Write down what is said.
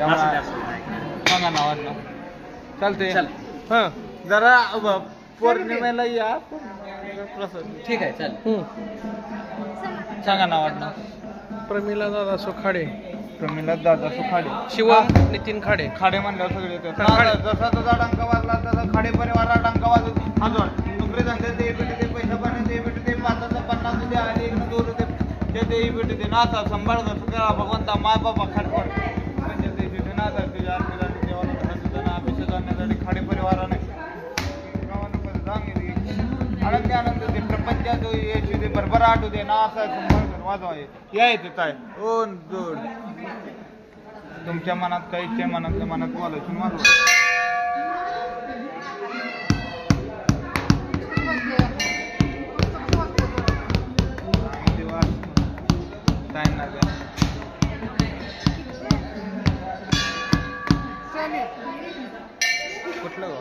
सांगा नाव आडनाव चालते हा जरा पौर्णिमेला या प्रसाद ठीक आहे चालेल. सांगा नाव आडनाव प्रमिला दादा सुखाडे प्रमिला दादा सुखाडे शिवम नितीन खाडे खाडे म्हणल्यावर सगळे येतात. खाडे. जसा जसा डंका वाजला तसा खाडे परिवारा डंका वाजत हजर नोकरी धंदे ते भेटे ते पैसा पाणी ते भेटे ते 50 दे आले एक दोन ते ते भेटे ते नाचा संभाळ कसं करा भगवंता माय बाबा खाटपड म्हणजे ते भेटे नाचा तुझ्या आरतीसाठी देवाला तुझ्या अभिषेक करण्यासाठी खाडे परिवाराने गावानं सांगितले आनंदी आनंद ते प्रपंचात यायची ते भरभराट होते ना असा संभाळ कर वाजवा या येते काय ओ जोड तुमच्या मनात काही इच्छे मनात बोलायचं वाजवा टाइम लागेल कुठलं गाव